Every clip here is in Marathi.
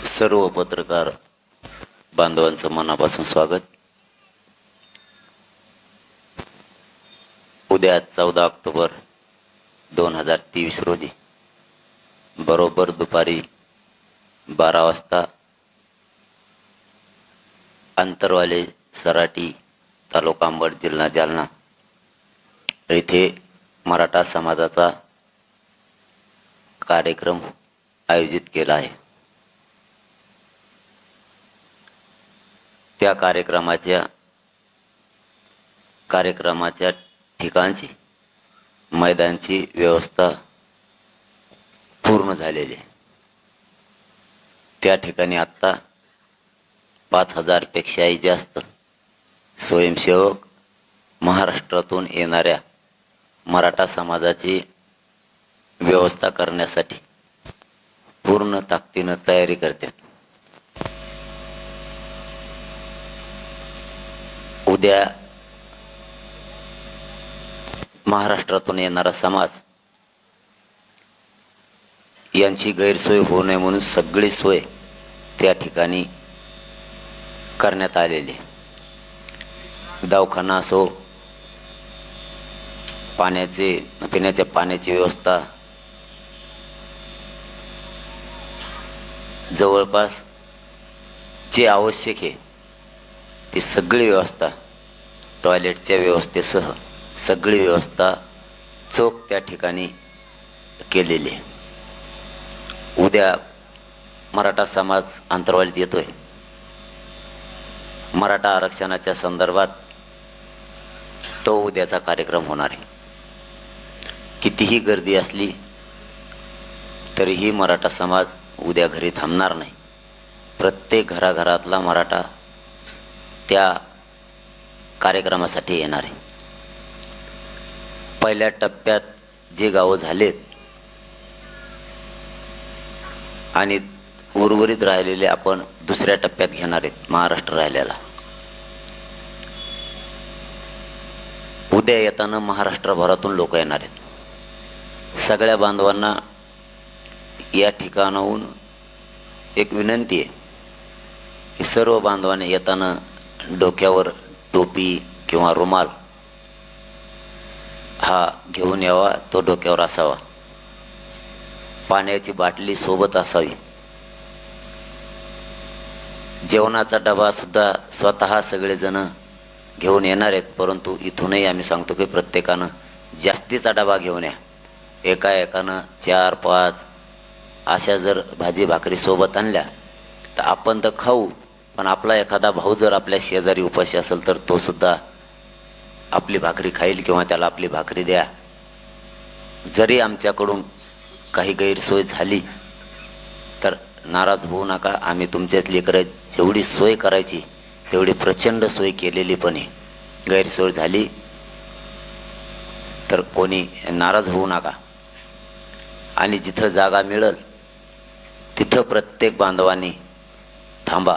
सर्व पत्रकार बांधवांचं मनापासून स्वागत। उद्या 14 ऑक्टोबर 2023 रोजी बरोबर दुपारी 12 वाजता अंतरवाले सराटी तालुका अंबड जिल्हा जालना येथे मराठा समाजाचा कार्यक्रम आयोजित केला आहे। त्या कार्यक्रमाच्या ठिकाणची मैदानाची व्यवस्था पूर्ण झालेली आहे। त्या ठिकाणी आता 5000 पेक्षाही जास्त स्वयंसेवक महाराष्ट्रातून येणाऱ्या मराठा समाजाची व्यवस्था करण्यासाठी पूर्ण ताकदीने तयारी करतात। उद्या महाराष्ट्रातून येणारा समाज यांची गैरसोय होऊ नये म्हणून सगळी सोय त्या ठिकाणी करण्यात आलेली आहे। दवाखाना असो, पिण्याच्या पाण्याची व्यवस्था, जवळपास जे आवश्यक आहे ती सगळी व्यवस्था, टॉयलेटच्या व्यवस्थेसह सगळी व्यवस्था चोख त्या ठिकाणी केलेली आहे। उद्या मराठा समाज अंतरवालीत येतोय। मराठा आरक्षणाच्या संदर्भात तो उद्याचा कार्यक्रम होणार आहे। कितीही गर्दी असली तरीही मराठा समाज उद्या घरी थांबणार नाही। प्रत्येक घराघरातला मराठा त्या कार्यक्रमासाठी येणार आहे। पहिल्या टप्प्यात जे गावं झालेत आणि उर्वरित राहिलेले आपण दुसऱ्या टप्प्यात घेणार आहेत। महाराष्ट्र राहिलेला उद्या येताना महाराष्ट्रभरातून लोक येणार आहेत। सगळ्या बांधवांना या ठिकाणाहून एक विनंती आहे की सर्व बांधवांनी येताना डोक्यावर टोपी किंवा रुमाल हा घेऊन यावा, तो डोक्यावर असावा। पाण्याची बाटली सोबत असावी। जेवणाचा डबा सुद्धा स्वतः सगळेजण घेऊन येणार आहेत, परंतु इथूनही आम्ही सांगतो की प्रत्येकानं जास्तीचा डबा घेऊन या। एकानं 4-5 अशा जर भाजी भाकरी सोबत आणल्या तर आपण तर खाऊ, पण आपला एखादा भाऊ जर आपल्या शेजारी उपाशी असेल तर तो सुद्धा आपली भाकरी खाईल किंवा त्याला आपली भाकरी द्या। जरी आमच्याकडून काही गैरसोय झाली तर नाराज होऊ नका। आम्ही तुमच्याच लेकरं जेवढी सोय करायची तेवढी प्रचंड सोय केलेली पण आहे। गैरसोय झाली तर कोणी नाराज होऊ नका। आणि जिथं जागा मिळेल तिथं प्रत्येक बांधवांनी थांबा।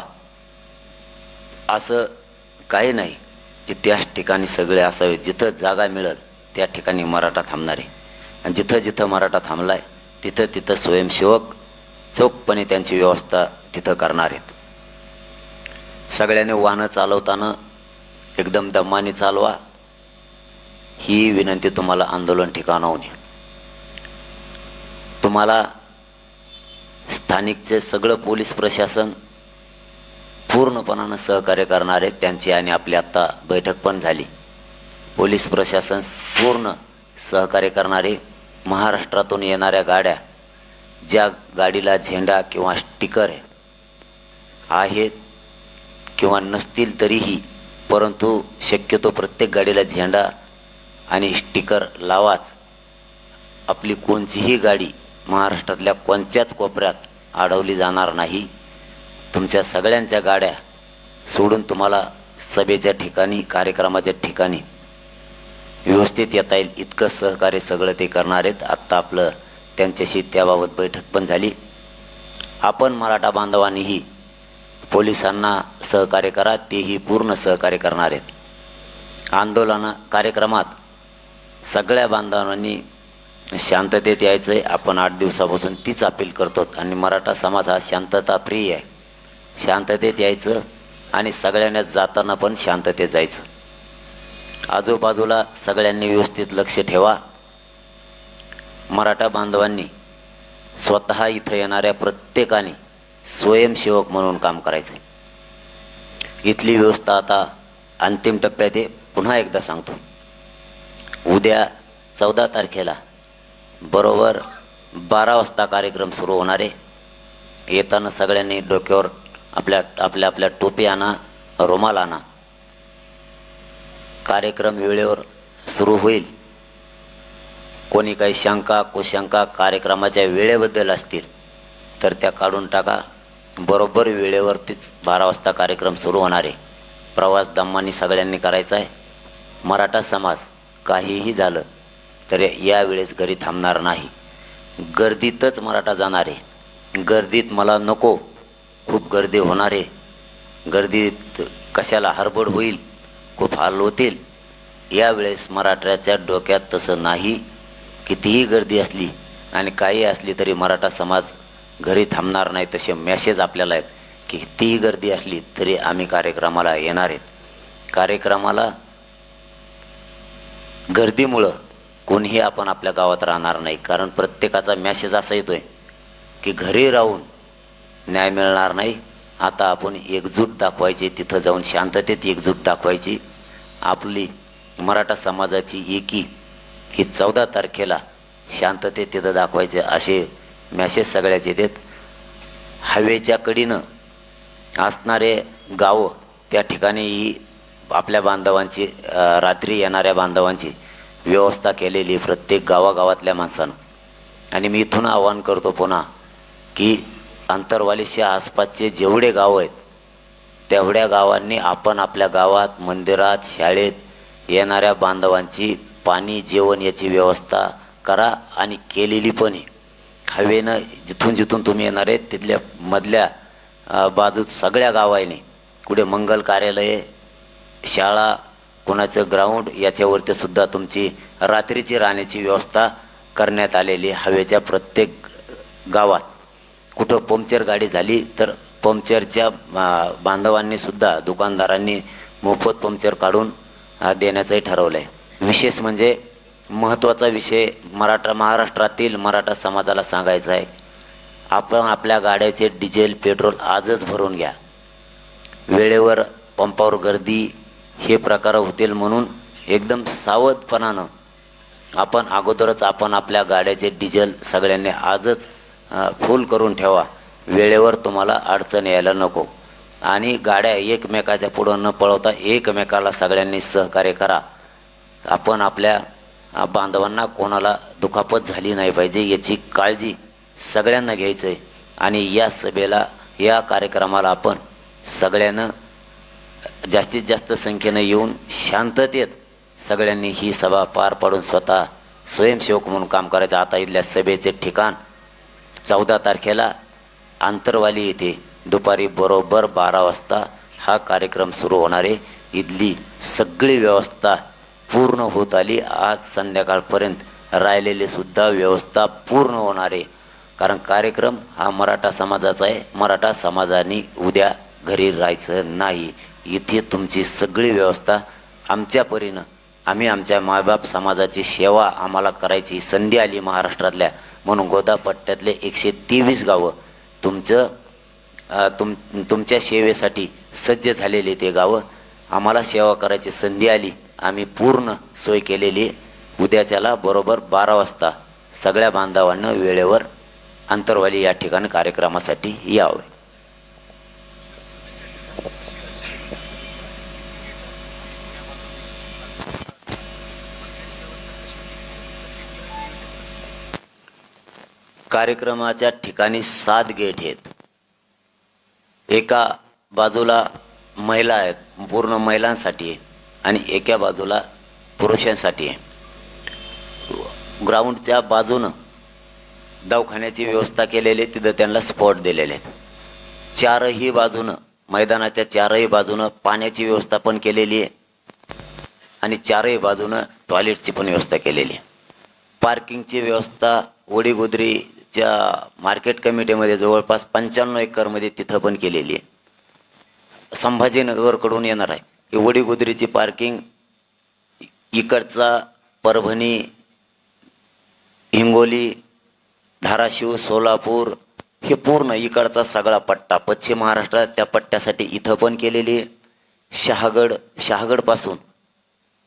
असं काही नाही की त्याच ठिकाणी सगळे असावे। जिथं जागा मिळेल त्या ठिकाणी मराठा थांबणार आहे। आणि जिथं जिथं मराठा थांबलाय तिथं तिथं स्वयंसेवक चोखपणे त्यांची व्यवस्था तिथं करणार आहेत। सगळ्यांनी वाहनं चालवताना एकदम दमाने चालवा, ही विनंती तुम्हाला आंदोलन ठिकाणाहून आहे। तुम्हाला स्थानिकचे सगळं पोलीस प्रशासन पूर्णपणानं सहकार्य करणार आहे। त्यांची आणि आपली आत्ता बैठक पण झाली। पोलीस प्रशासन पूर्ण सहकार्य करणारे। महाराष्ट्रातून येणाऱ्या गाड्या ज्या गाडीला झेंडा किंवा स्टिकर आहेत किंवा नसतील तरीही, परंतु शक्यतो प्रत्येक गाडीला झेंडा आणि स्टिकर लावाच। आपली कोणतीही गाडी महाराष्ट्रातल्या कोणत्याच कोपऱ्यात अडवली जाणार नाही। तुमच्या सगळ्यांच्या गाड्या सोडून तुम्हाला सभेच्या ठिकाणी, कार्यक्रमाच्या ठिकाणी व्यवस्थित येता येईल इतकं सहकार्य सगळं ते करणार आहेत। आत्ता आपलं त्यांच्याशी त्याबाबत बैठक पण झाली। आपण मराठा बांधवांनीही पोलिसांना सहकार्य करा, तेही पूर्ण सहकार्य करणार आहेत। आंदोलन कार्यक्रमात सगळ्या बांधवांनी शांततेत यायचंय. आपण 8 दिवसापासून तीच अपील करतो आणि मराठा समाज हा शांतता प्रिय आहे. शांततेत यायचं आणि सगळ्यांना जाताना पण शांततेत जायचं. आजूबाजूला सगळ्यांनी व्यवस्थित लक्ष ठेवा. मराठा बांधवांनी स्वतः इथं येणाऱ्या प्रत्येकाने स्वयंसेवक म्हणून काम करायचं. इथली व्यवस्था आता अंतिम टप्प्यात आहे. पुन्हा एकदा सांगतो, उद्या 14 तारखेला बरोबर 12 वाजता कार्यक्रम सुरू होणार आहे. येताना सगळ्यांनी डोक्यावर आपल्या टोपी आणा, रुमाल आणा. कार्यक्रम वेळेवर सुरू होईल. कोणी काही शंका कुशंका कार्यक्रमाच्या वेळेबद्दल असतील तर त्या काढून टाका. बरोबर वेळेवरतीच 12 वाजता कार्यक्रम सुरू होणार आहे. प्रवास दमाने सगळ्यांनी करायचा आहे. मराठा समाज काहीही झालं तर यावेळेस घरी थांबणार नाही. गर्दीतच मराठा जाणार आहे. गर्दीत मला नको, खूप गर्दी होणार आहे. गर्दीत कशाला हरबड होईल, खूप हाल होतील. यावेळेस मराठ्याच्या डोक्यात तसं नाही. कितीही गर्दी असली आणि काही असली तरी मराठा समाज घरी थांबणार नाही. तसे मेसेज आपल्याला आहेत की कितीही गर्दी असली तरी आम्ही कार्यक्रमाला येणार आहेत. कार्यक्रमाला गर्दीमुळं कोणीही आपण आपल्या गावात राहणार नाही. कारण प्रत्येकाचा मेसेज असा येतोय की घरी राहून न्याय मिळणार नाही. आता आपण एकजूट दाखवायची, तिथं जाऊन शांततेत एकजूट दाखवायची. आपली मराठा समाजाची एकी ही 14 तारखेला शांततेत तिथं दाखवायचे असे मेसेज सगळ्याचे येतात. हवेच्या कडीनं असणारे गावं त्या ठिकाणीही आपल्या बांधवांची रात्री येणाऱ्या बांधवांची व्यवस्था केलेली प्रत्येक गावागावातल्या माणसानं. आणि मी इथून आवाहन करतो पुन्हा की अंतरवालीच्या आसपासचे जेवढे गावं आहेत तेवढ्या गावांनी आपण आपल्या गावात, मंदिरात, शाळेत येणाऱ्या बांधवांची पाणी जेवण याची व्यवस्था करा. आणि केलेली पण आहे. हवेनं जिथून जिथून तुम्ही येणार आहेत तिथल्या मधल्या बाजूत सगळ्या गावांनी कुठे मंगल कार्यालय, शाळा, कोणाचं ग्राउंड याच्यावरती सुद्धा तुमची रात्रीची राहण्याची व्यवस्था करण्यात आलेली. हवेच्या प्रत्येक गावात कुठं पंक्चर गाडी झाली तर पंक्चरच्या बांधवांनी सुद्धा, दुकानदारांनी मोफत पंक्चर काढून देण्याचंही ठरवलं आहे. विशेष म्हणजे महत्त्वाचा विषय महाराष्ट्रातील मराठा समाजाला सांगायचा आहे, आपण आपल्या गाड्याचे डिझेल पेट्रोल आजच भरून घ्या. वेळेवर पंपावर गर्दी हे प्रकार होतील म्हणून एकदम सावधपणानं आपण अगोदरच आपल्या गाड्याचे डिझेल सगळ्यांनी आजच फुल करून ठेवा. वेळेवर तुम्हाला अडचण यायला नको. आणि गाड्या एकमेकाच्या पुढं न पळवता एकमेकाला सगळ्यांनी सहकार्य करा. आपण आपल्या बांधवांना कोणाला दुखापत झाली नाही पाहिजे याची काळजी सगळ्यांना घ्यायचं आहे. आणि या सभेला, या कार्यक्रमाला आपण सगळ्यांना जास्तीत जास्त संख्येनं येऊन शांततेत सगळ्यांनी ही सभा पार पाडून स्वतः स्वयंसेवक म्हणून काम करायचं. आता इथल्या सभेचे ठिकाण 14 तारखेला आंतरवाली येथे दुपारी बरोबर 12 वाजता हा कार्यक्रम सुरू होणार आहे. इथली सगळी व्यवस्था पूर्ण होत आली. आज संध्याकाळपर्यंत राहिलेली सुद्धा व्यवस्था पूर्ण होणार आहे. कारण कार्यक्रम हा मराठा समाजाचा आहे. मराठा समाजाने उद्या घरी राहायचं नाही. इथे तुमची सगळी व्यवस्था आमच्या परीनं, आम्ही आमच्या मायबाप समाजाची सेवा आम्हाला करायची संधी आली महाराष्ट्रातल्या, म्हणून गोदापट्ट्यातले 123 गावं तुमच्या सेवेसाठी सज्ज झालेले ते गावं. आम्हाला सेवा करायची संधी आली, आम्ही पूर्ण सोय केलेली. उद्याच्याला बरोबर 12 वाजता सगळ्या बांधवांना वेळेवर अंतरवाली या ठिकाणी कार्यक्रमासाठी यावे. कार्यक्रमाच्या ठिकाणी 7 गेट आहेत. एका बाजूला महिला आहेत, पूर्ण महिलांसाठी आहे, आणि एका बाजूला पुरुषांसाठी आहे. ग्राउंडच्या बाजूनं दवाखान्याची व्यवस्था केलेली आहे, तिथं त्यांना स्पॉट दिलेले आहेत. चारही बाजूनं, मैदानाच्या चारही बाजूनं पाण्याची व्यवस्था पण केलेली आहे आणि चारही बाजूनं टॉयलेटची पण व्यवस्था केलेली आहे. पार्किंगची व्यवस्था वडीगोद्रीच्या मार्केट कमिटीमध्ये जवळपास 95 एकरमध्ये तिथं पण केलेली आहे. संभाजीनगरकडून येणार आहे ही वडीगोद्रीची पार्किंग. इकडचा परभणी, हिंगोली, धाराशिव, सोलापूर हे पूर्ण इकडचा सगळा पट्टा पश्चिम महाराष्ट्रात त्या पट्ट्यासाठी इथं पण केलेली आहे. शहागडपासून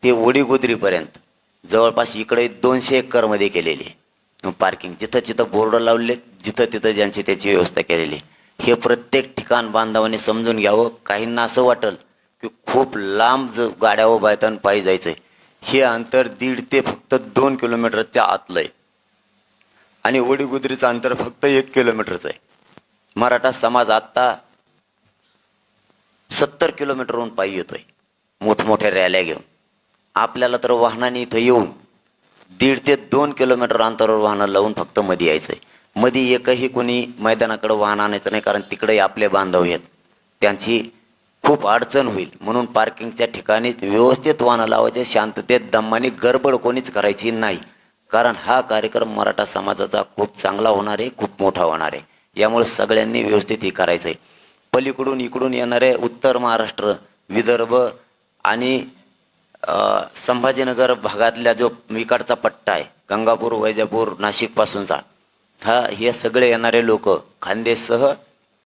ते वडीगोद्रीपर्यंत जवळपास इकडे 200 एकरमध्ये केलेली आहे पार्किंग. जिथं जिथं बोर्ड लावले, जिथं तिथं ज्यांची त्याची व्यवस्था केलेली आहे. हे प्रत्येक ठिकाण बांधवांनी समजून घ्यावं. काहींना असं वाटेल की खूप लांब गाड्या उभा आहेत आणि पायी जायचंय. हे अंतर 1.5 ते फक्त 2 किलोमीटरच्या आतलं आहे आणि वडीगोद्रीचं अंतर फक्त 1 किलोमीटरचं आहे. मराठा समाज आता 70 किलोमीटरहून पायी येतोय मोठमोठ्या रॅल्या घेऊन. आपल्याला तर वाहनाने इथं येऊन 1.5 ते 2 किलोमीटर अंतरावर वाहनं लावून फक्त मध्ये यायचंय. मध्ये एकही कोणी मैदानाकडे वाहन आणायचं नाही, कारण तिकडे आपले बांधव आहेत, त्यांची खूप अडचण होईल. म्हणून पार्किंगच्या ठिकाणी व्यवस्थित वाहनं लावायचे, शांततेत दमाने. गडबड कोणीच करायची नाही, कारण हा कार्यक्रम मराठा समाजाचा खूप चांगला होणार आहे, खूप मोठा होणार आहे. यामुळे सगळ्यांनी व्यवस्थित हे करायचं आहे. पलीकडून इकडून येणारे उत्तर महाराष्ट्र, विदर्भ आणि संभाजीनगर भागातल्या जो इकडचा पट्टा आहे, गंगापूर, वैजापूर, नाशिक पासूनचा, हे सगळे येणारे लोक खानदेशसह